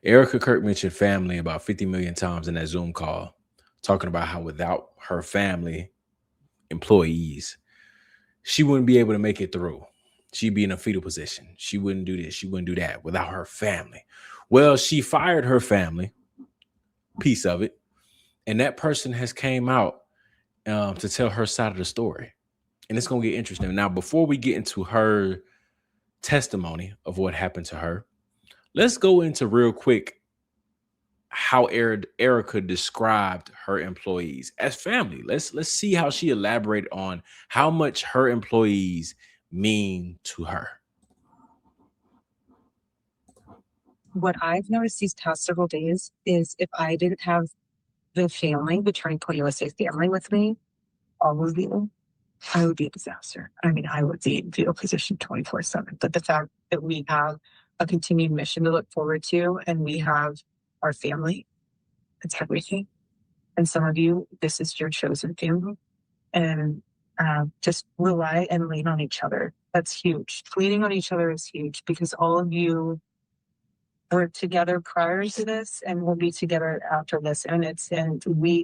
Erica Kirk mentioned family about 50 million times in that Zoom call, talking about how without her family, employees, she wouldn't be able to make it through. She'd be in a fetal position. She wouldn't do this. She wouldn't do that without her family. Well, she fired her family, piece of it, and that person has came out to tell her side of the story. And it's going to get interesting. Now, before we get into her testimony of what happened to her, let's go into real quick how Erica described her employees as family. Let's see how she elaborated on how much her employees mean to her. What I've noticed these past several days is if I didn't have the family, the Turning Point USA family with me, all of you, I would be a disaster. I mean, I would be in fetal position 24/7. But the fact that we have a continued mission to look forward to and we have our family, it's everything. And some of you, this is your chosen family. And just rely and lean on each other. That's huge. Leaning on each other is huge because all of you were together prior to this and we'll be together after this. And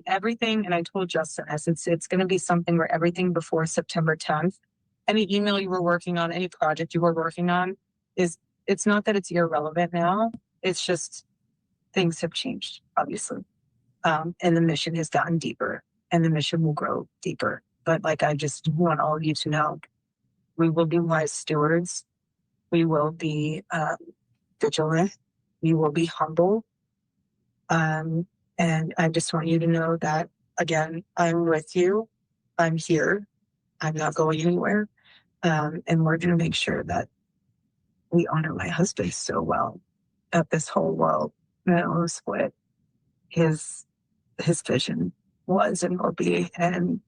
everything, and I told Justin this, it's going to be something where everything before September 10th, any email you were working on, any project you were working on, it's not that it's irrelevant now. It's just things have changed, obviously. And the mission has gotten deeper and the mission will grow deeper. But like, I just want all of you to know, we will be wise stewards. We will be vigilant. We will be humble. And I just want you to know that, again, I'm with you. I'm here. I'm not going anywhere. And we're going to make sure that we honor my husband so well that this whole world knows what his vision was and will be. And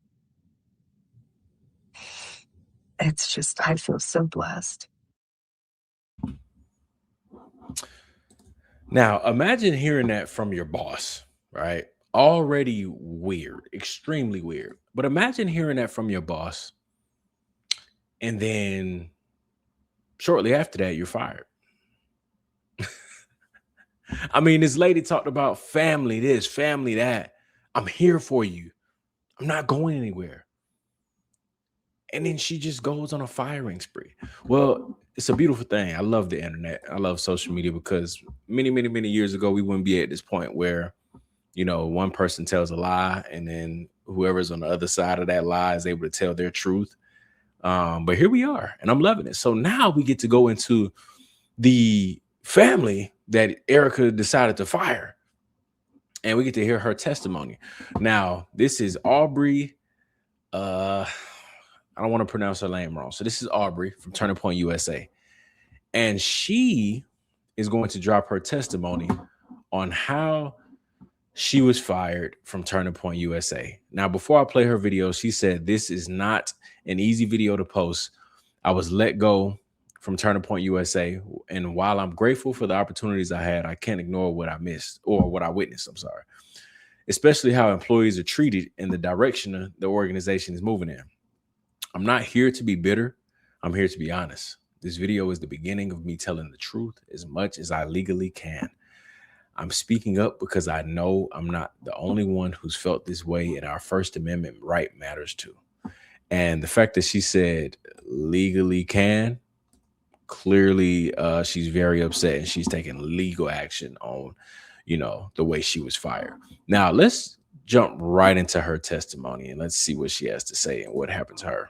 it's just, I feel so blessed. Now, imagine hearing that from your boss, right? Already weird, extremely weird. But imagine hearing that from your boss. And then shortly after that, you're fired. I mean, this lady talked about family this, family that. I'm here for you. I'm not going anywhere. And then she just goes on a firing spree. Well, it's a beautiful thing. I love the internet. I love social media because many, many, many years ago, we wouldn't be at this point where, one person tells a lie and then whoever's on the other side of that lie is able to tell their truth. But here we are and I'm loving it. So now we get to go into the family that Erica decided to fire. And we get to hear her testimony. Now, this is Aubrey. I don't want to pronounce her name wrong. So this is Aubrey from Turning Point USA. And she is going to drop her testimony on how she was fired from Turning Point USA. Now, before I play her video, she said, this is not an easy video to post. I was let go from Turning Point USA. And while I'm grateful for the opportunities I had, I can't ignore what I missed or what I witnessed. I'm sorry. Especially how employees are treated and the direction the organization is moving in. I'm not here to be bitter. I'm here to be honest. This video is the beginning of me telling the truth as much as I legally can. I'm speaking up because I know I'm not the only one who's felt this way, and our First Amendment right matters too. And the fact that she said legally can, clearly she's very upset and she's taking legal action on, the way she was fired. Now, let's jump right into her testimony and let's see what she has to say and what happened to her.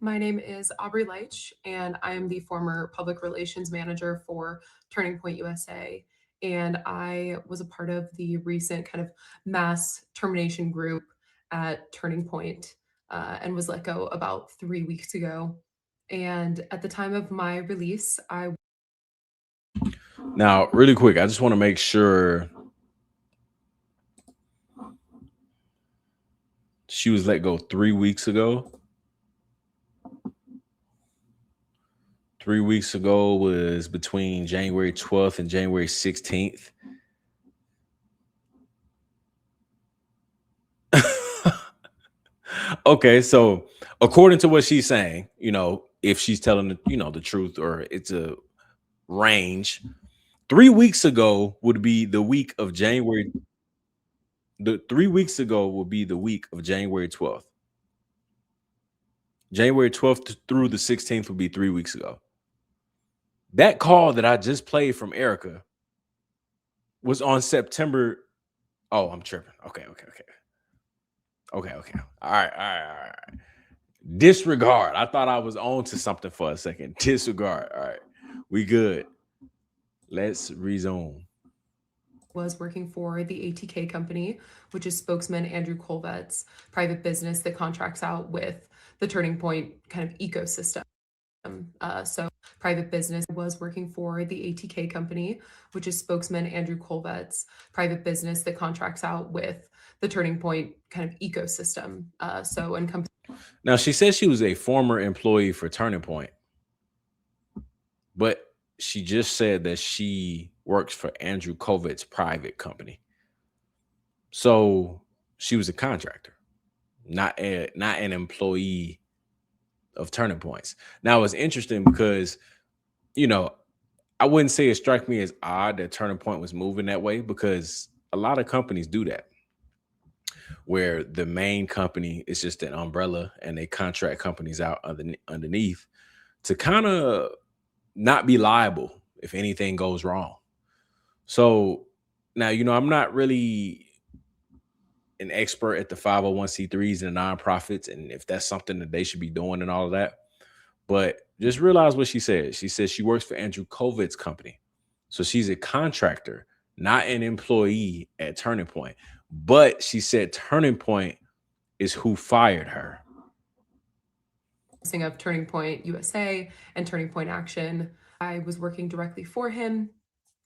My name is Aubrey Leitch, and I am the former public relations manager for Turning Point USA. And I was a part of the recent kind of mass termination group at Turning Point, and was let go about 3 weeks ago. And at the time of my release, Now, really quick, I just want to make sure she was let go 3 weeks ago. 3 weeks ago was between January 12th and January 16th. Okay, so according to what she's saying, if she's telling the truth, or it's a range. 3 weeks ago would be the week of January. The 3 weeks ago will be the week of January 12th. January 12th through the 16th would be 3 weeks ago. That call that I just played from Erika was on September. Oh, I'm tripping. Okay. All right. Disregard. I thought I was on to something for a second. Disregard. All right. We good. Let's resume. Was working for the ATK company, which is spokesman Andrew Colvet's private business that contracts out with the Turning Point kind of ecosystem. So private business was working for the ATK company, which is spokesman Andrew Colvet's private business that contracts out with the Turning Point kind of ecosystem. Now, she says she was a former employee for Turning Point, but she just said that she works for Andrew Colvet's private company. So she was a contractor, not an employee of Turning Points. Now, it's interesting because, I wouldn't say it struck me as odd that Turning Point was moving that way, because a lot of companies do that, where the main company is just an umbrella and they contract companies out underneath to kind of not be liable if anything goes wrong. So now, I'm not really an expert at the 501c3s and the nonprofits, and if that's something that they should be doing and all of that. But just realize what she said. She says she works for Andrew Colvet's company. So she's a contractor, not an employee at Turning Point. But she said Turning Point is who fired her. Of Turning Point USA and Turning Point Action. I was working directly for him.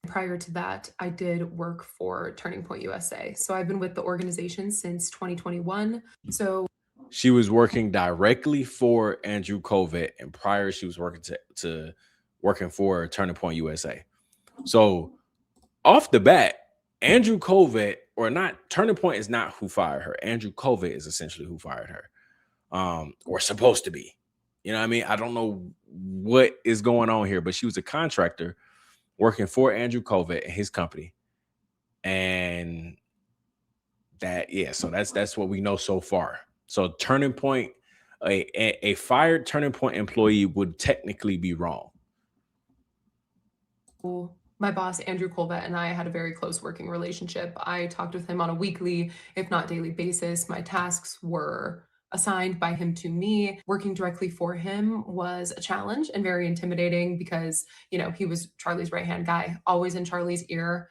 Prior to that, I did work for Turning Point USA. So I've been with the organization since 2021. So she was working directly for Andrew Colvet, and prior she was working for Turning Point USA. So off the bat, Andrew Colvet, or not, Turning Point is not who fired her. Andrew Colvet is essentially who fired her, or supposed to be. You know what I mean? I don't know what is going on here, but she was a contractor working for Andrew Colvet and his company. And so that's what we know so far. So Turning Point, a fired Turning Point employee would technically be wrong. My boss, Andrew Colvet, and I had a very close working relationship. I talked with him on a weekly, if not daily basis. My tasks were assigned by him to me. Working directly for him was a challenge and very intimidating because, he was Charlie's right-hand guy, always in Charlie's ear,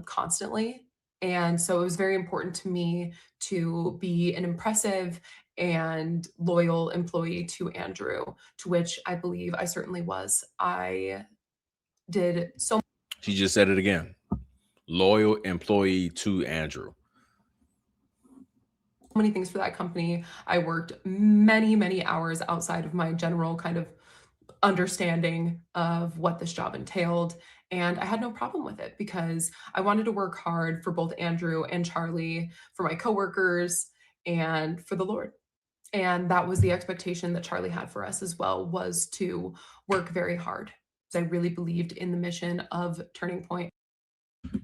constantly. And so it was very important to me to be an impressive and loyal employee to Andrew, to which I believe I certainly was. I did so. She just said it again. Loyal employee to Andrew. Many things for that company. I worked many, many hours outside of my general kind of understanding of what this job entailed. And I had no problem with it because I wanted to work hard for both Andrew and Charlie, for my coworkers, and for the Lord. And that was the expectation that Charlie had for us as well, was to work very hard. I really believed in the mission of Turning Point.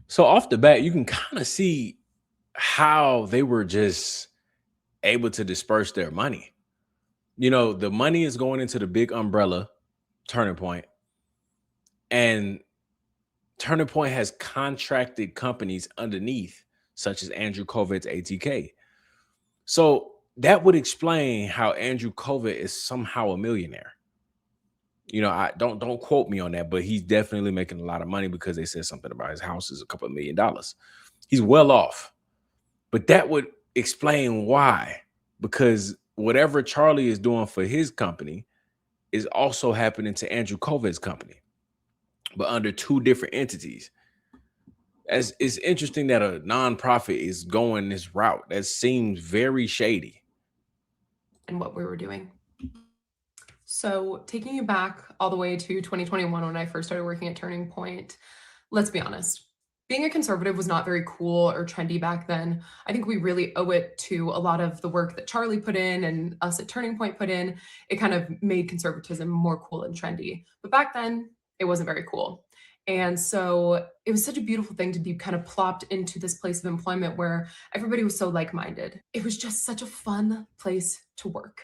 So off the bat, you can kind of see how they were just able to disperse their money. The money is going into the big umbrella, Turning Point, and Turning Point has contracted companies underneath, such as Andrew Colvet's ATK. So that would explain how Andrew Colvet is somehow a millionaire. I don't quote me on that, but he's definitely making a lot of money because they said something about his house is a couple of $1 million. He's well off. But that would explain why, because whatever Charlie is doing for his company is also happening to Andrew Colvet's company, but under two different entities. As it's interesting that a nonprofit is going this route. That seems very shady. And what we were doing. So taking you back all the way to 2021, when I first started working at Turning Point, let's be honest, Being a conservative was not very cool or trendy back then. I think we really owe it to a lot of the work that Charlie put in and us at Turning Point put in. It kind of made conservatism more cool and trendy. But back then, it wasn't very cool. And so it was such a beautiful thing to be kind of plopped into this place of employment where everybody was so like minded. It was just such a fun place to work.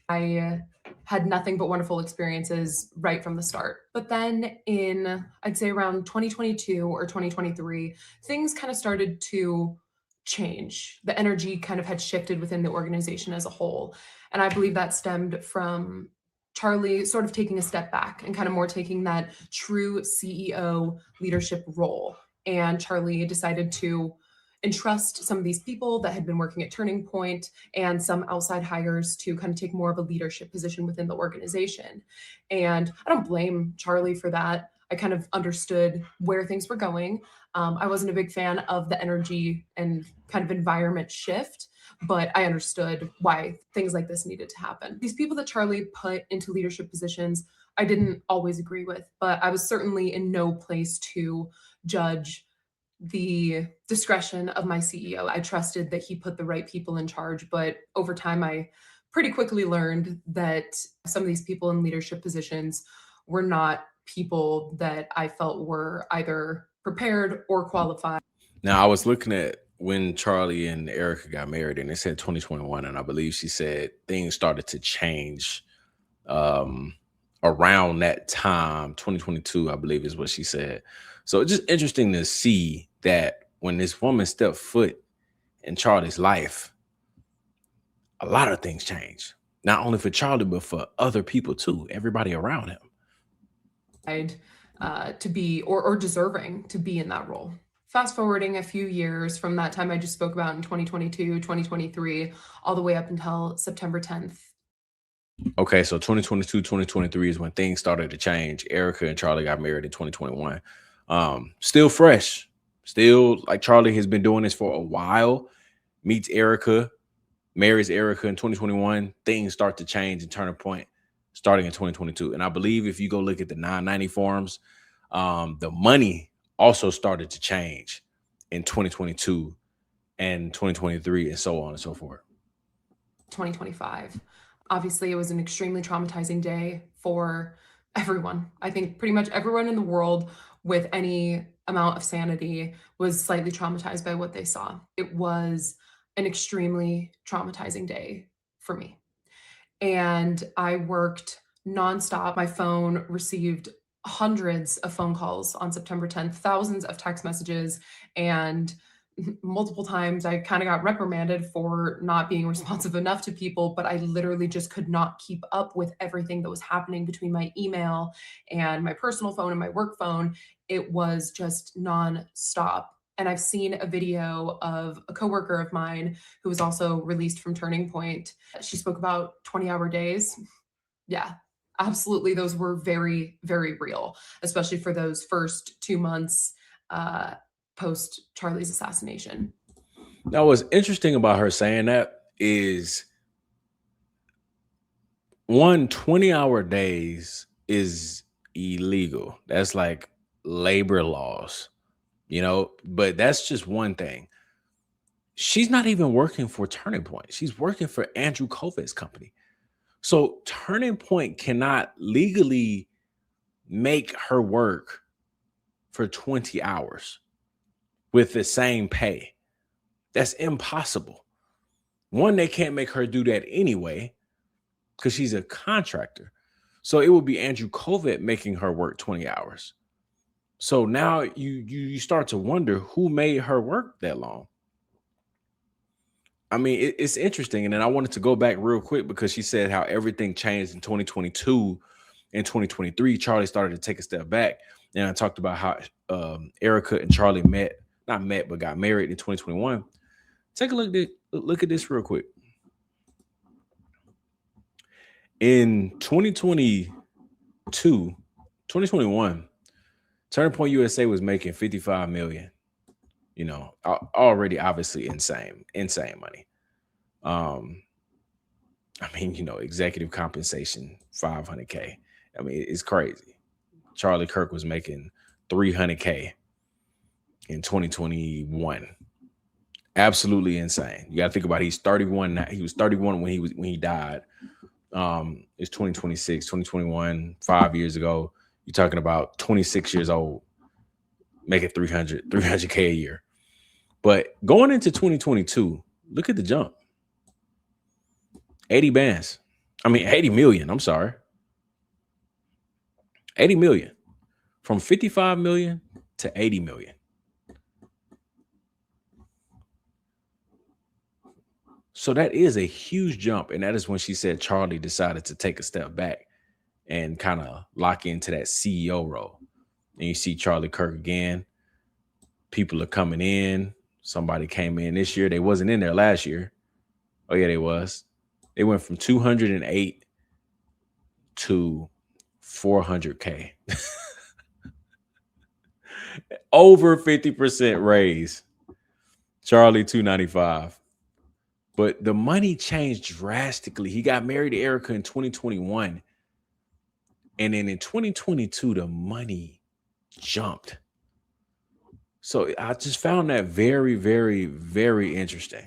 I had nothing but wonderful experiences right from the start. But then in, I'd say around 2022 or 2023, things kind of started to change. The energy kind of had shifted within the organization as a whole. And I believe that stemmed from Charlie sort of taking a step back and kind of more taking that true CEO leadership role. And Charlie decided to entrust some of these people that had been working at Turning Point and some outside hires to kind of take more of a leadership position within the organization. And I don't blame Charlie for that. I kind of understood where things were going. I wasn't a big fan of the energy and kind of environment shift, but I understood why things like this needed to happen. These people that Charlie put into leadership positions, I didn't always agree with, but I was certainly in no place to judge the discretion of my CEO. I trusted that he put the right people in charge, but over time, I pretty quickly learned that some of these people in leadership positions were not people that I felt were either prepared or qualified. Now, I was looking at when Charlie and Erika got married, and it said 2021, and I believe she said things started to change around that time. 2022, I believe, is what she said. So it's just interesting to see that when this woman stepped foot in Charlie's life, a lot of things change. Not only for Charlie, but for other people too, everybody around him. To be or deserving to be in that role. Fast forwarding a few years from that time I just spoke about in 2022, 2023, all the way up until September 10th. Okay, so 2022, 2023 is when things started to change. Erika and Charlie got married in 2021. Still fresh, still like Charlie has been doing this for a while, meets Erika, marries Erika in 2021. Things start to change and turn a point starting in 2022. And I believe if you go look at the 990 forms, the money also started to change in 2022 and 2023 and so on and so forth. 2025. Obviously, it was an extremely traumatizing day for everyone. I think pretty much everyone in the world with any amount of sanity was slightly traumatized by what they saw. It was an extremely traumatizing day for me. And I worked nonstop. My phone received hundreds of phone calls on September 10th, thousands of text messages, and multiple times I kind of got reprimanded for not being responsive enough to people, but I literally just could not keep up with everything that was happening between my email and my personal phone and my work phone. It was just nonstop. And I've seen a video of a coworker of mine who was also released from Turning Point. She spoke about 20-hour days. Yeah, absolutely. Those were very, very real, especially for those first 2 months post Charlie's assassination. Now, what's interesting about her saying that is 20-hour days is illegal. That's like labor laws, but that's just one thing. She's not even working for Turning Point. She's working for Andrew Kovac's company. So Turning Point cannot legally make her work for 20 hours with the same pay. That's impossible. One, they can't make her do that anyway because she's a contractor. So it would be Andrew Kovac making her work 20 hours. So now you start to wonder who made her work that long. I mean, it's interesting. And then I wanted to go back real quick because she said how everything changed in 2022 and 2023. Charlie started to take a step back. And I talked about how Erika and Charlie got married in 2021. Take a look at this real quick. In 2021, Turning Point USA was making $55 million. Already obviously insane money. I mean, executive compensation, $500K. I mean, it's crazy. Charlie Kirk was making $300K in 2021. Absolutely insane. You got to think about it. He's 31 now. He was 31 when he died. It's 2026, 2021, 5 years ago. You're talking about 26 years old, making 300K a year. But going into 2022, look at the jump. 80 million. I'm sorry. 80 million. From 55 million to 80 million. So that is a huge jump. And that is when she said Charlie decided to take a step back and kind of lock into that CEO role. And you see Charlie Kirk again. People are coming in. Somebody came in this year. They wasn't in there last year. Oh, yeah, they was. They went from 208 to 400K. Over 50% raise. Charlie 295. But the money changed drastically. He got married to Erika in 2021. And then in 2022, the money jumped. So I just found that very, very, very interesting.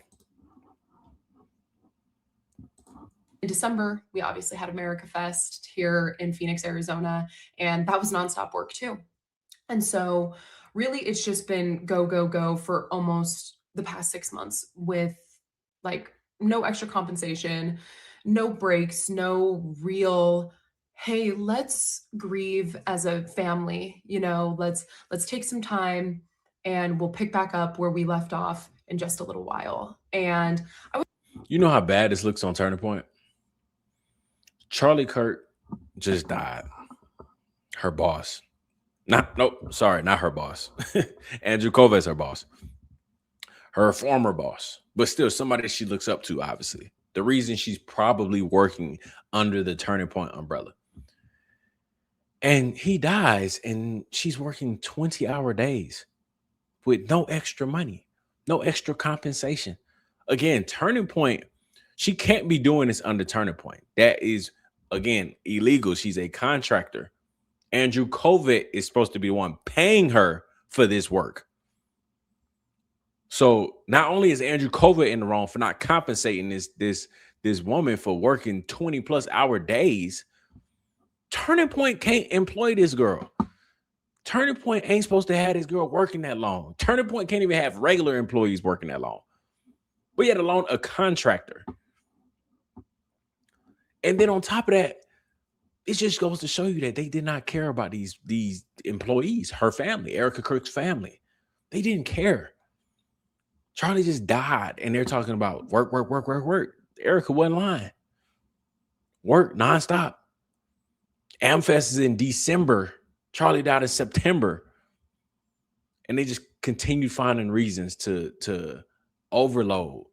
In December, we obviously had America Fest here in Phoenix, Arizona, and that was nonstop work too. And so really it's just been go, go, go for almost the past 6 months with like no extra compensation, no breaks, no real, hey, let's grieve as a family, let's take some time and we'll pick back up where we left off in just a little while. And you know how bad this looks on Turning Point? Charlie Kirk just died. Her boss. Not her boss. Andrew Kovet's her boss. Her former boss, but still somebody that she looks up to, obviously. The reason she's probably working under the Turning Point umbrella. And he dies and she's working 20-hour days with no extra money, no extra compensation. Again, Turning Point, she can't be doing this under Turning Point. That is, again, illegal. She's a contractor. Andrew Kovet is supposed to be the one paying her for this work. So not only is Andrew Kovet in the wrong for not compensating this woman for working 20+ hour days, Turning Point can't employ this girl. Turning Point ain't supposed to have this girl working that long. Turning Point can't even have regular employees working that long. But yet alone a contractor. And then on top of that, it just goes to show you that they did not care about these employees, her family, Erika Kirk's family. They didn't care. Charlie just died, and they're talking about work. Erika wasn't lying. Work nonstop. Amfest is in December. Charlie died in September. And they just continued finding reasons to overload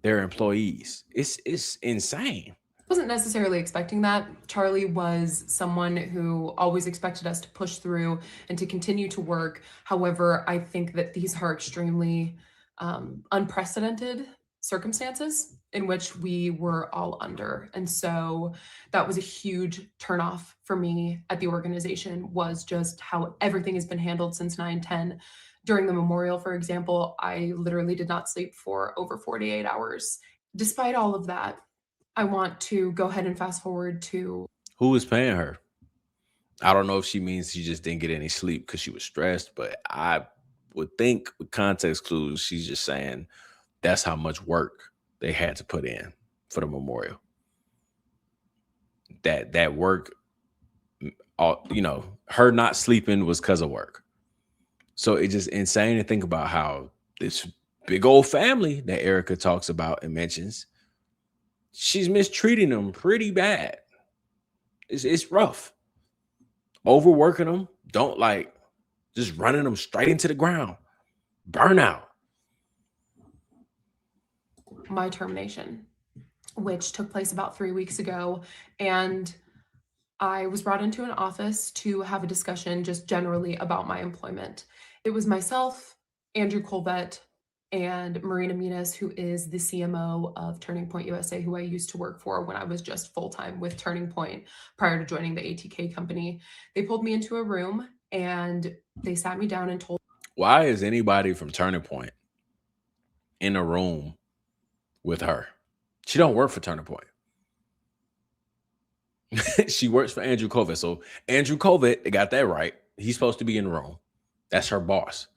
their employees. It's insane. Wasn't necessarily expecting that. Charlie was someone who always expected us to push through and to continue to work. However, I think that these are extremely unprecedented circumstances in which we were all under. And so that was a huge turnoff for me at the organization, was just how everything has been handled since 9/10. During the memorial, for example, I literally did not sleep for over 48 hours. Despite all of that, I want to go ahead and fast forward to who was paying her. I don't know if she means she just didn't get any sleep because she was stressed, but I would think with context clues, she's just saying that's how much work they had to put in for the memorial. That work, her not sleeping was because of work. So it's just insane to think about how this big old family that Erika talks about and mentions, she's mistreating them pretty bad. It's rough. Overworking them, just running them straight into the ground. Burnout. My termination, which took place about 3 weeks ago. And I was brought into an office to have a discussion just generally about my employment. It was myself, Andrew Colbett, and Marina Minas, who is the CMO of Turning Point USA, who I used to work for when I was just full-time with Turning Point prior to joining the ATK company. They pulled me into a room and they sat me down and told. Why is anybody from Turning Point in a room with her? She don't work for Turning Point. She works for Andrew Covett. So Andrew Covett, they got that right. He's supposed to be in the room. That's her boss.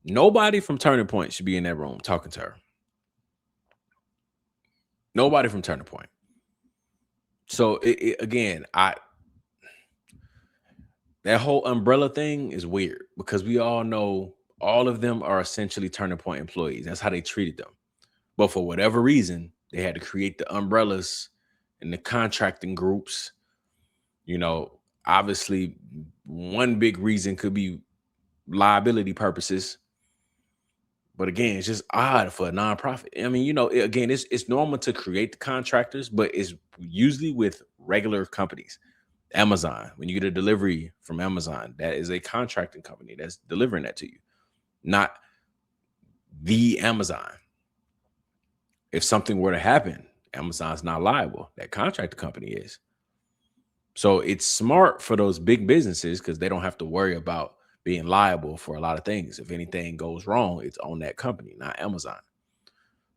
Nobody from Turning Point should be in that room talking to her. Nobody from Turning Point. So again, that whole umbrella thing is weird because we all know all of them are essentially Turning Point employees. That's how they treated them. But for whatever reason, they had to create the umbrellas and the contracting groups. You know, obviously, one big reason could be liability purposes. But again, it's just odd for a nonprofit. I mean, you know, again, it's normal to create the contractors, but it's usually with regular companies. Amazon, when you get a delivery from Amazon, that is a contracting company that's delivering that to you, not the Amazon. If something were to happen, Amazon's not liable. That contractor company is. So it's smart for those big businesses because they don't have to worry about being liable for a lot of things. If anything goes wrong, it's on that company, not Amazon.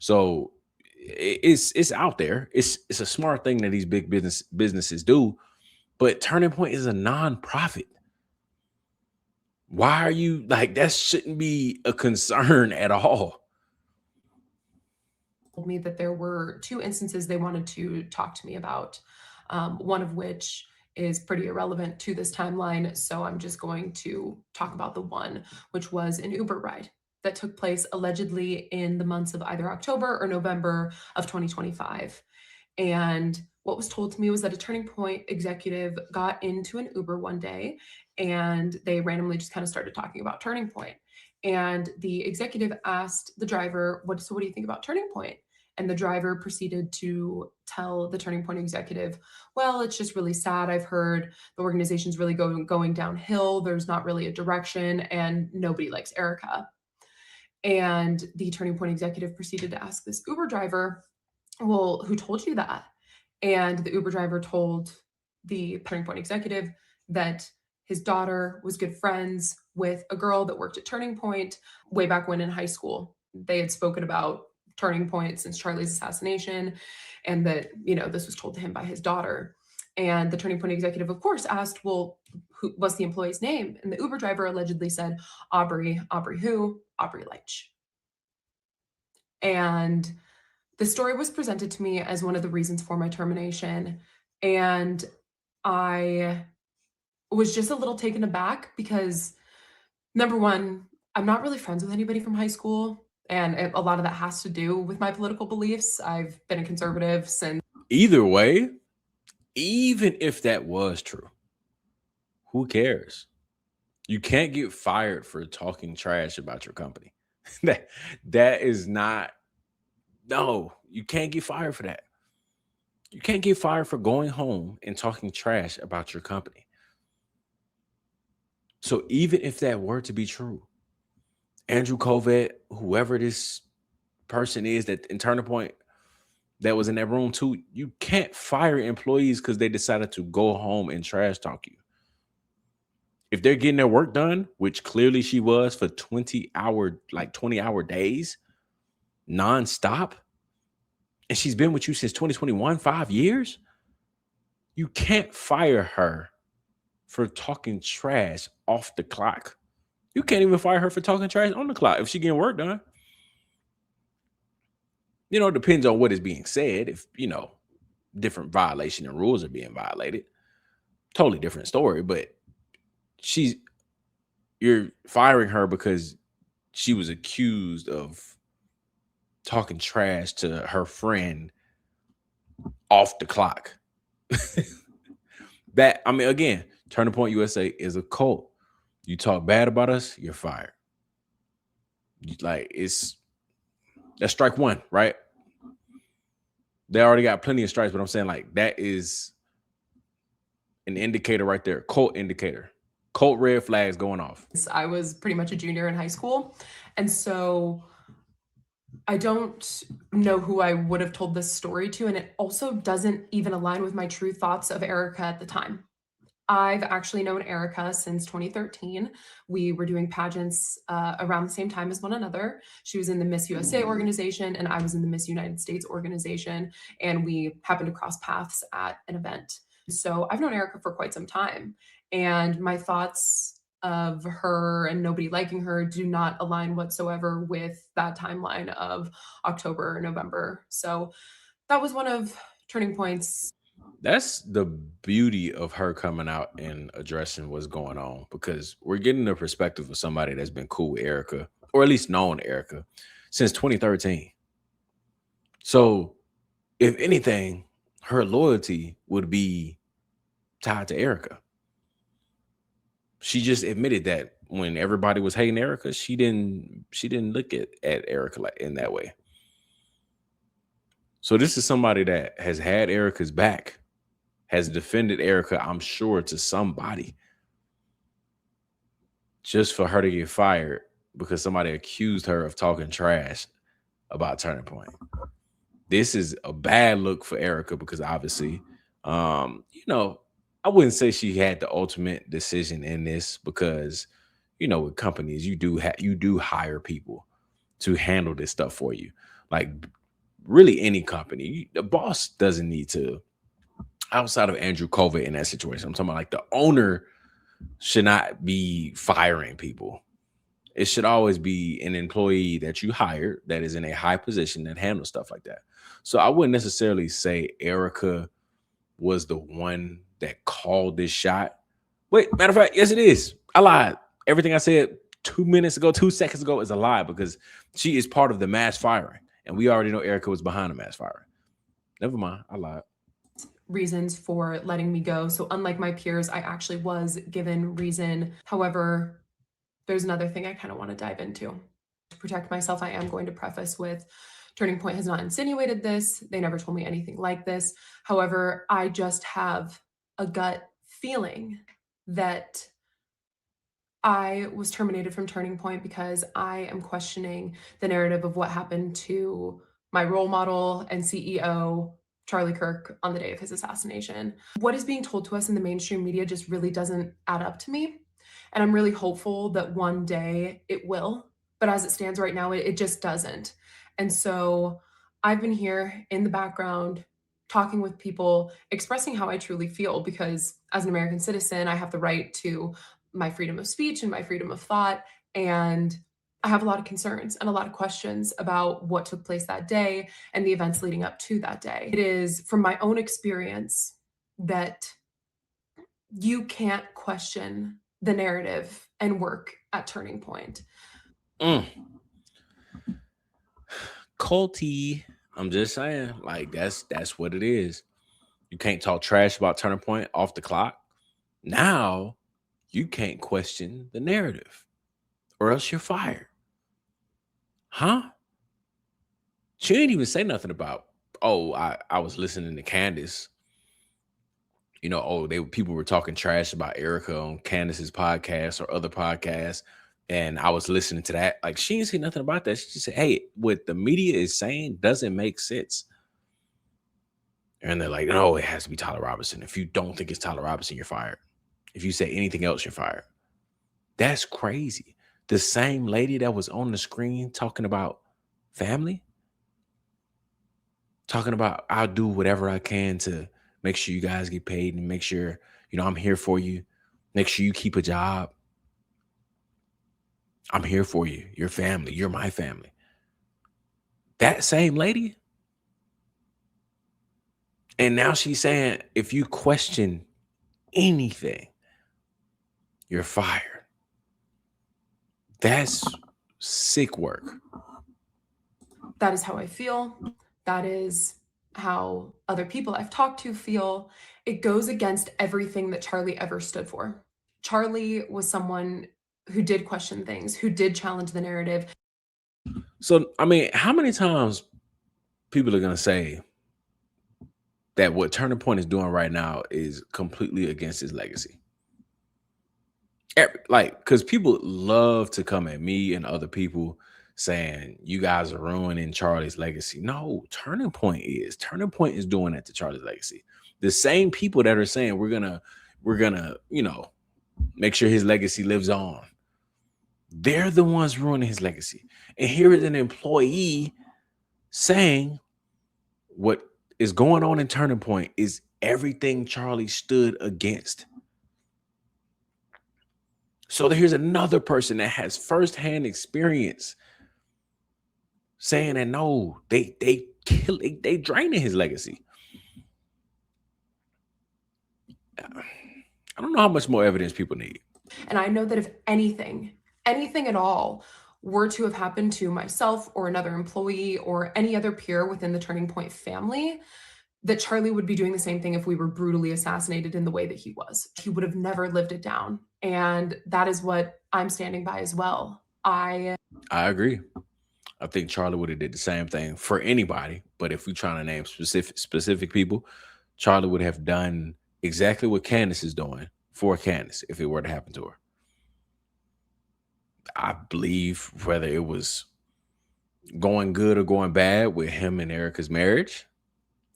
So it's out there. It's a smart thing that these big businesses do. But Turning Point is a nonprofit. Why are you like that? Shouldn't be a concern at all. Told me that there were 2 instances they wanted to talk to me about, one of which is pretty irrelevant to this timeline. So I'm just going to talk about the one, which was an Uber ride that took place allegedly in the months of either October or November of 2025. And what was told to me was that a Turning Point executive got into an Uber one day and they randomly just kind of started talking about Turning Point. And the executive asked the driver, what do you think about Turning Point? And the driver proceeded to tell the Turning Point executive, well, it's just really sad. I've heard the organization's really going downhill. There's not really a direction and nobody likes Erika. And the Turning Point executive proceeded to ask this Uber driver, well, who told you that? And the Uber driver told the Turning Point executive that his daughter was good friends with a girl that worked at Turning Point way back when in high school. They had spoken about Turning Point since Charlie's assassination, and that, you know, this was told to him by his daughter. And the Turning Point executive, of course, asked, well, what's the employee's name? And the Uber driver allegedly said, Aubrey. Aubrey who? Aubrey Leitch. And the story was presented to me as one of the reasons for my termination. And I was just a little taken aback because, number one, I'm not really friends with anybody from high school. And a lot of that has to do with my political beliefs. I've been a conservative since. Either way, even if that was true, who cares? You can't get fired for talking trash about your company. that is not. No, you can't get fired for that. You can't get fired for going home and talking trash about your company. So even if that were to be true, Andrew Covett, whoever this person is that in Turning Point that was in that room too, you can't fire employees because they decided to go home and trash talk you. If they're getting their work done, which clearly she was for 20-hour days, nonstop, and she's been with you since 2021, 5 years, you can't fire her for talking trash off the clock. You can't even fire her for talking trash on the clock if she getting work done. You know, it depends on what is being said. If, you know, different violation and rules are being violated, totally different story. But you're firing her because she was accused of talking trash to her friend off the clock. That, I mean, again, Turning Point USA is a cult. You talk bad about us, you're fired. That's strike one, right? They already got plenty of strikes, but I'm saying like that is an indicator right there, cult indicator, cult red flags going off. I was pretty much a junior in high school. And so I don't know who I would have told this story to. And it also doesn't even align with my true thoughts of Erika at the time. I've actually known Erika since 2013. We were doing pageants around the same time as one another. She was in the Miss USA organization, and I was in the Miss United States organization, and we happened to cross paths at an event. So I've known Erika for quite some time, and my thoughts of her and nobody liking her do not align whatsoever with that timeline of October or November. So that was one of turning points. That's the beauty of her coming out and addressing what's going on, because we're getting the perspective of somebody that's been cool with Erica, or at least known Erica, since 2013. So, if anything, her loyalty would be tied to Erica. She just admitted that when everybody was hating Erica, she didn't look at Erica like in that way. So this is somebody that has had Erica's back, has defended Erica, I'm sure, to somebody, just for her to get fired because somebody accused her of talking trash about Turning Point. This is a bad look for Erica because obviously, I wouldn't say she had the ultimate decision in this because, with companies, you do hire people to handle this stuff for you. Like really any company, the boss doesn't need to, outside of Andrew Kovac in that situation. I'm talking about like the owner should not be firing people. It should always be an employee that you hire that is in a high position that handles stuff like that. So I wouldn't necessarily say Erica was the one that called this shot. Wait, matter of fact, yes, it is. I lied. Everything I said 2 seconds ago is a lie because she is part of the mass firing. And we already know Erica was behind the mass firing. Never mind. I lied. Reasons for letting me go. So unlike my peers, I actually was given reason. However, there's another thing I kind of want to dive into. To protect myself, I am going to preface with Turning Point has not insinuated this. They never told me anything like this. However, I just have a gut feeling that I was terminated from Turning Point because I am questioning the narrative of what happened to my role model and CEO, Charlie Kirk, on the day of his assassination. What is being told to us in the mainstream media just really doesn't add up to me. And I'm really hopeful that one day it will. But as it stands right now, it just doesn't. And so I've been here in the background talking with people, expressing how I truly feel, because as an American citizen, I have the right to my freedom of speech and my freedom of thought. And I have a lot of concerns and a lot of questions about what took place that day and the events leading up to that day. It is from my own experience that you can't question the narrative and work at Turning Point. Culty. I'm just saying, like that's what it is. You can't talk trash about Turning Point off the clock. Now you can't question the narrative, or else you're fired. Huh? She didn't even say nothing about, oh, I was listening to Candace. People were talking trash about Erika on Candace's podcast or other podcasts, and I was listening to that. Like, she didn't say nothing about that. She just said, hey, what the media is saying doesn't make sense. And they're like, no, it has to be Tyler Robinson. If you don't think it's Tyler Robinson, you're fired. If you say anything else, you're fired. That's crazy. The same lady that was on the screen talking about family, talking about I'll do whatever I can to make sure you guys get paid and make sure, I'm here for you. Make sure you keep a job. I'm here for you. Your family. You're my family. That same lady. And now she's saying, if you question anything, you're fired. That's sick work. That is how I feel. That is how other people I've talked to feel. It goes against everything that Charlie ever stood for. Charlie was someone who did question things, who did challenge the narrative. So, how many times people are going to say that what Turning Point is doing right now is completely against his legacy? Because people love to come at me and other people saying you guys are ruining Charlie's legacy. No, Turning Point is doing that to Charlie's legacy. The same people that are saying we're gonna We're gonna, make sure his legacy lives on. They're the ones ruining his legacy. And here is an employee saying what is going on in Turning Point is everything Charlie stood against. So here's another person that has firsthand experience saying that no, they draining his legacy. I don't know how much more evidence people need. And I know that if anything at all were to have happened to myself or another employee or any other peer within the Turning Point family, that Charlie would be doing the same thing if we were brutally assassinated in the way that he was. He would have never lived it down. And that is what I'm standing by as well. I agree. I think Charlie would have did the same thing for anybody. But if we're trying to name specific people, Charlie would have done exactly what Candace is doing for Candace if it were to happen to her. I believe whether it was going good or going bad with him and Erika's marriage,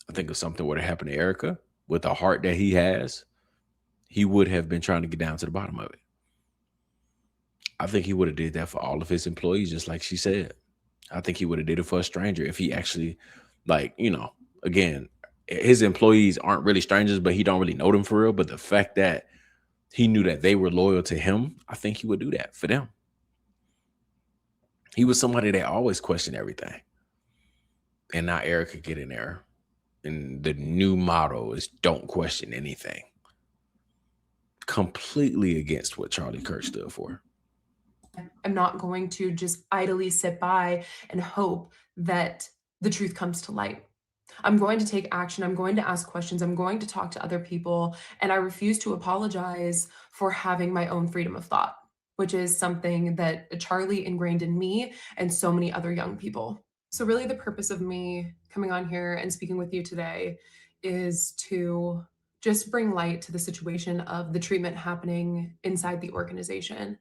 I think if something were to happen to Erika with the heart that he has, he would have been trying to get down to the bottom of it. I think he would have did that for all of his employees, just like she said. I think he would have did it for a stranger if he actually, again, his employees aren't really strangers, but he don't really know them for real. But the fact that he knew that they were loyal to him, I think he would do that for them. He was somebody that always questioned everything. And now Erika get in there. And the new motto is don't question anything. Completely against what Charlie Kirk stood for. I'm not going to just idly sit by and hope that the truth comes to light. I'm going to take action. I'm going to ask questions. I'm going to talk to other people. And I refuse to apologize for having my own freedom of thought, which is something that Charlie ingrained in me and so many other young people. So really the purpose of me coming on here and speaking with you today is to just bring light to the situation of the treatment happening inside the organization.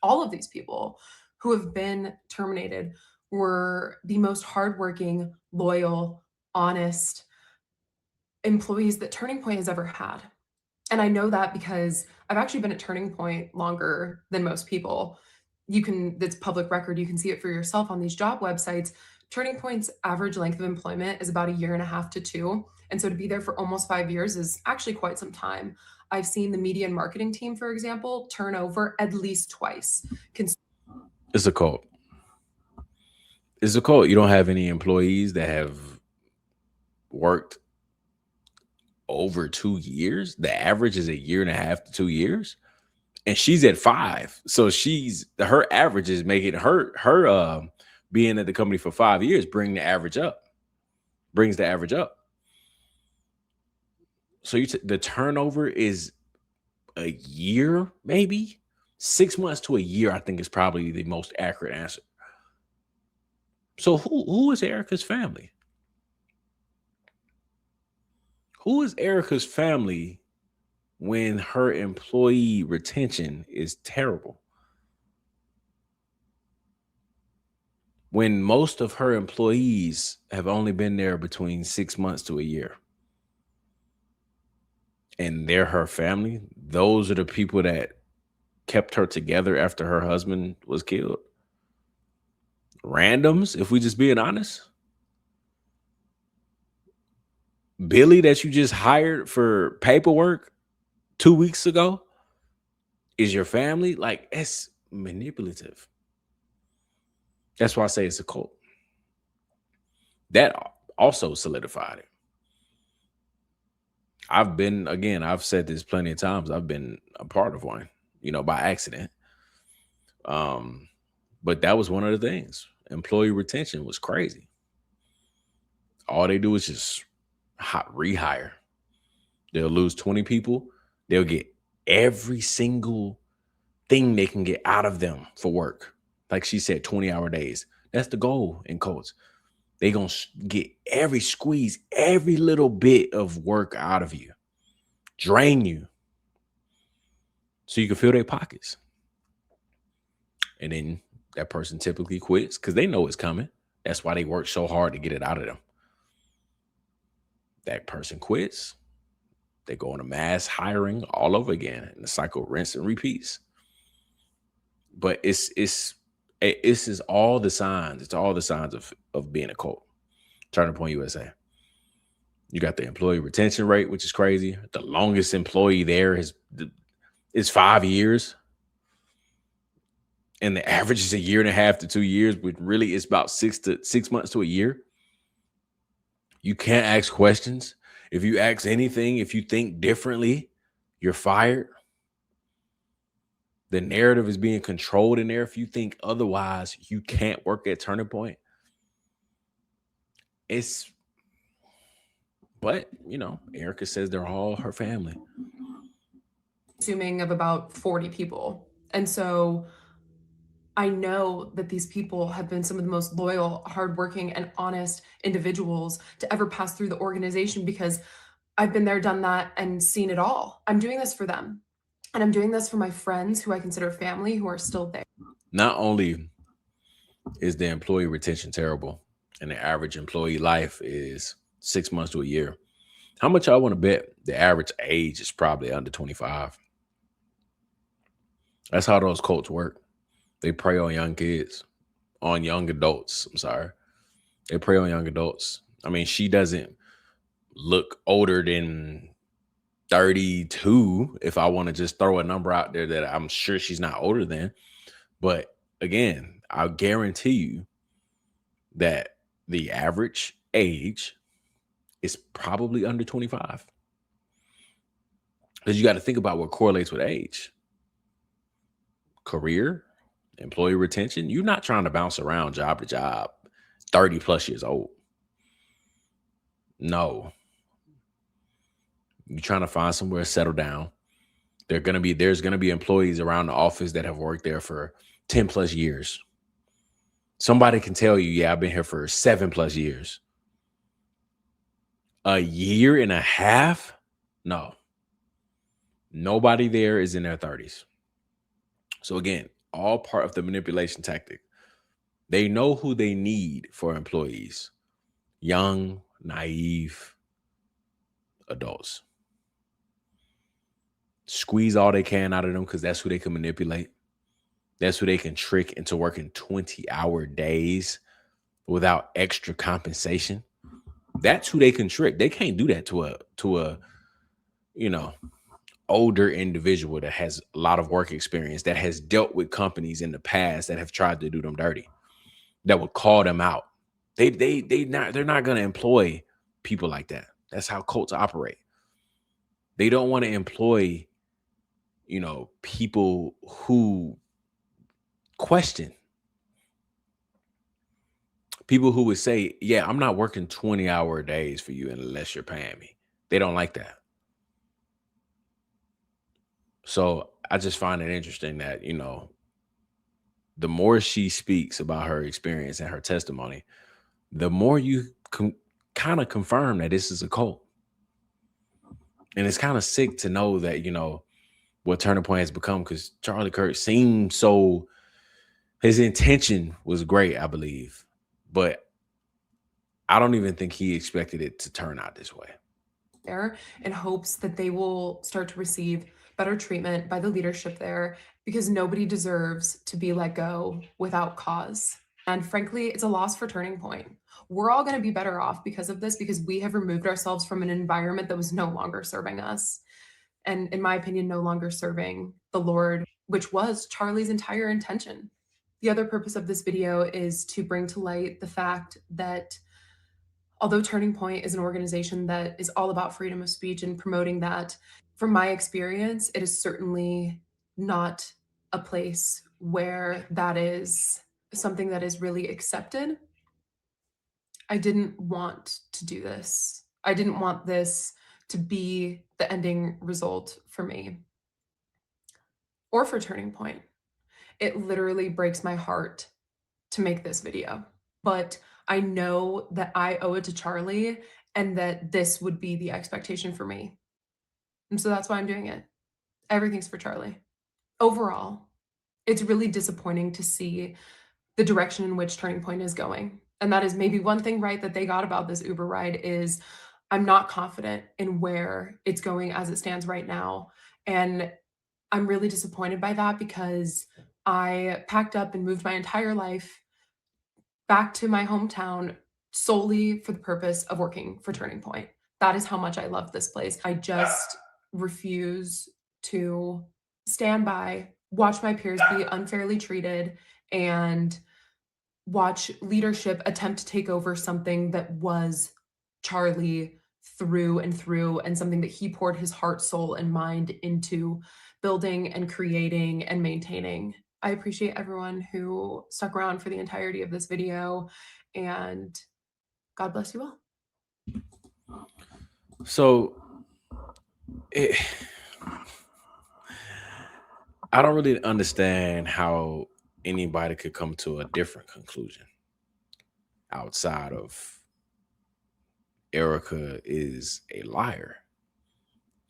All of these people who have been terminated were the most hardworking, loyal, honest employees that Turning Point has ever had. And I know that because I've actually been at Turning Point longer than most people. That's public record. You can see it for yourself on these job websites. Turning Point's average length of employment is about 1.5 to 2 years. And so to be there for almost 5 years is actually quite some time. I've seen the media and marketing team, for example, turn over at least twice. It's a cult. It's a cult. You don't have any employees that have worked over 2 years. The average is 1.5 to 2 years. And she's at 5. So her average is making her being at the company for 5 years brings the average up. So the turnover is a year, maybe 6 months to a year, I think is probably the most accurate answer. So who is Erika's family? Who is Erika's family when her employee retention is terrible? When most of her employees have only been there between 6 months to a year. And they're her family. Those are the people that kept her together after her husband was killed. Randoms, if we just being honest. Billy that you just hired for paperwork 2 weeks ago is your family. Like, it's manipulative. That's why I say it's a cult. That also solidified it. I've said this plenty of times. I've been a part of one, by accident. But that was one of the things. Employee retention was crazy. All they do is just rehire. They'll lose 20 people. They'll get every single thing they can get out of them for work. Like she said, 20-hour days. That's the goal in codes. They gonna get squeeze every little bit of work out of you, drain you, so you can fill their pockets. And then that person typically quits because they know it's coming. That's why they work so hard to get it out of them. That person quits. They go into mass hiring all over again, and the cycle rinse and repeats. But this is all the signs. It's all the signs of being a cult. Turning Point USA. You got the employee retention rate, which is crazy. The longest employee there is 5 years. And the average is 1.5 to 2 years, but really it's about 6 months to a year. You can't ask questions. If you ask anything, if you think differently, you're fired. The narrative is being controlled in there. If you think otherwise, you can't work at Turning Point. But Erika says they're all her family. Assuming of about 40 people. And so I know that these people have been some of the most loyal, hardworking, and honest individuals to ever pass through the organization, because I've been there, done that, and seen it all. I'm doing this for them. And I'm doing this for my friends who I consider family, who are still there. Not only is the employee retention terrible, and the average employee life is 6 months to a year, how much I want to bet the average age is probably under 25? That's how those cults work. They prey on young kids, on young adults. I'm sorry. They prey on young adults. I mean, she doesn't look older than 32, if I want to just throw a number out there that I'm sure she's not older than. But again, I'll guarantee you that the average age is probably under 25. Because you got to think about what correlates with age. Career, employee retention. You're not trying to bounce around job to job 30 plus years old. No. You're trying to find somewhere to settle down. There's going to be employees around the office that have worked there for 10 plus years. Somebody can tell you, yeah, I've been here for 7 plus years. 1.5 years? No. Nobody there is in their 30s. So again, all part of the manipulation tactic. They know who they need for employees. Young, naive adults. Squeeze all they can out of them because that's who they can manipulate. That's who they can trick into working 20-hour days without extra compensation. That's who they can trick. They can't do that to a older individual that has a lot of work experience, that has dealt with companies in the past that have tried to do them dirty, that would call them out. They're not going to employ people like that. That's how cults operate. They don't want to employ people who question. People who would say, yeah, I'm not working 20-hour days for you unless you're paying me. They don't like that. So I just find it interesting that, the more she speaks about her experience and her testimony, the more you kind of confirm that this is a cult. And it's kind of sick to know that, what Turning Point has become, because Charlie Kirk seemed so, his intention was great, I believe, but I don't even think he expected it to turn out this way. There in hopes that they will start to receive better treatment by the leadership there, because nobody deserves to be let go without cause. And frankly, it's a loss for Turning Point. We're all going to be better off because of this, because we have removed ourselves from an environment that was no longer serving us. And in my opinion, no longer serving the Lord, which was Charlie's entire intention. The other purpose of this video is to bring to light the fact that although Turning Point is an organization that is all about freedom of speech and promoting that, from my experience, it is certainly not a place where that is something that is really accepted. I didn't want to do this. I didn't want this to be the ending result for me or for Turning Point. It literally breaks my heart to make this video, but I know that I owe it to Charlie and that this would be the expectation for me. And so that's why I'm doing it. Everything's for Charlie. Overall, it's really disappointing to see the direction in which Turning Point is going. And that is maybe one thing right that they got about this Uber ride is I'm not confident in where it's going as it stands right now. And I'm really disappointed by that because I packed up and moved my entire life back to my hometown solely for the purpose of working for Turning Point. That is how much I love this place. I just refuse to stand by, watch my peers be unfairly treated, and watch leadership attempt to take over something that was Charlie through and through, and something that he poured his heart, soul, and mind into building and creating and maintaining. I appreciate everyone who stuck around for the entirety of this video, and God bless you all. So I don't really understand how anybody could come to a different conclusion outside of Erika is a liar,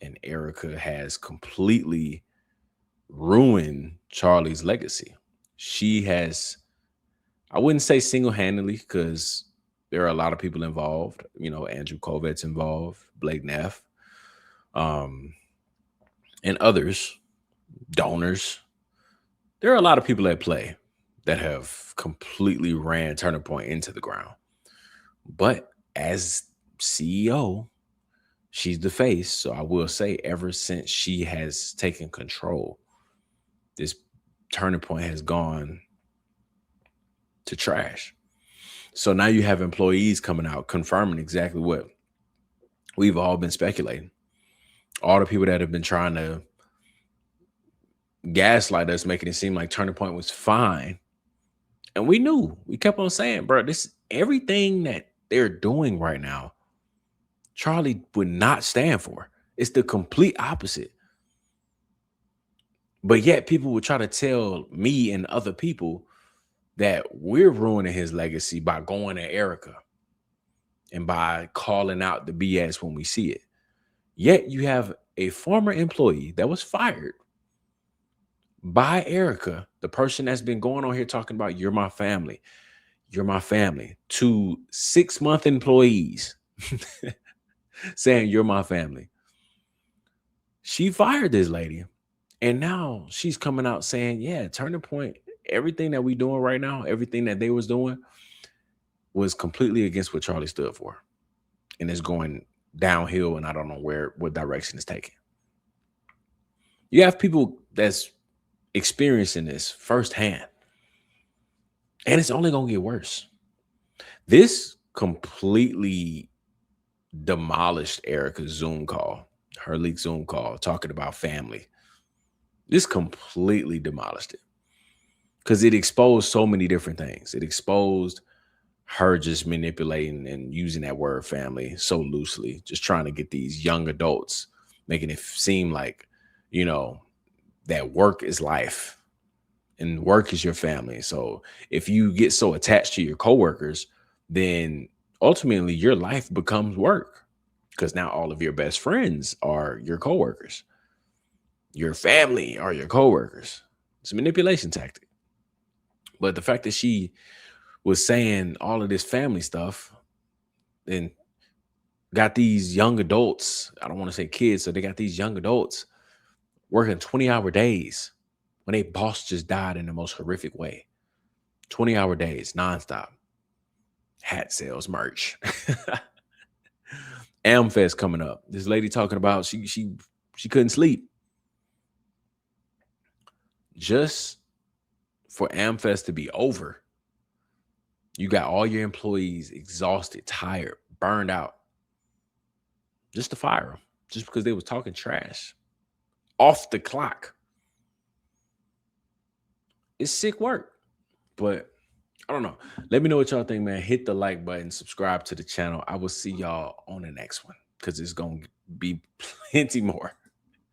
and Erika has completely ruined Charlie's legacy. She has, I wouldn't say single-handedly, because there are a lot of people involved. You know, Andrew Kovet's involved, Blake Neff, and others, donors. There are a lot of people at play that have completely ran Turning Point into the ground. But as CEO, she's the face. So I will say, ever since she has taken control, this Turning Point has gone to trash. So now you have employees coming out confirming exactly what we've all been speculating. All the people that have been trying to gaslight us, making it seem like Turning Point was fine. And we knew, we kept on saying, bro, this everything that they're doing right now, Charlie would not stand for. It's the complete opposite. But yet people would try to tell me and other people that we're ruining his legacy by going to Erika and by calling out the BS when we see it. Yet you have a former employee that was fired by Erika, the person that's been going on here talking about you're my family, to 6-month employees saying you're my family. She fired this lady, and now she's coming out saying, yeah, Turning Point, everything that we doing right now, everything that they was doing was completely against what Charlie stood for, and it's going downhill, and I don't know what direction it's taking. You have people that's experiencing this firsthand, and it's only going to get worse. This completely demolished Erika's Zoom call, her leaked Zoom call, talking about family. This completely demolished it because it exposed so many different things. It exposed her just manipulating and using that word family so loosely, just trying to get these young adults, making it seem like, you know, that work is life and work is your family. So if you get so attached to your coworkers, then ultimately your life becomes work, because now all of your best friends are your coworkers. Your family are your coworkers. It's a manipulation tactic. But the fact that she was saying all of this family stuff and got these young adults, I don't want to say kids, so they got these young adults working 20-hour days when a boss just died in the most horrific way. 20-hour days, nonstop. Hat sales, merch. AmFest coming up. This lady talking about she couldn't sleep. Just for AmFest to be over, you got all your employees exhausted, tired, burned out, just to fire them, just because they was talking trash off the clock. It's sick work, but I don't know. Let me know what y'all think, man. Hit the like button, subscribe to the channel. I will see y'all on the next one, because it's going to be plenty more.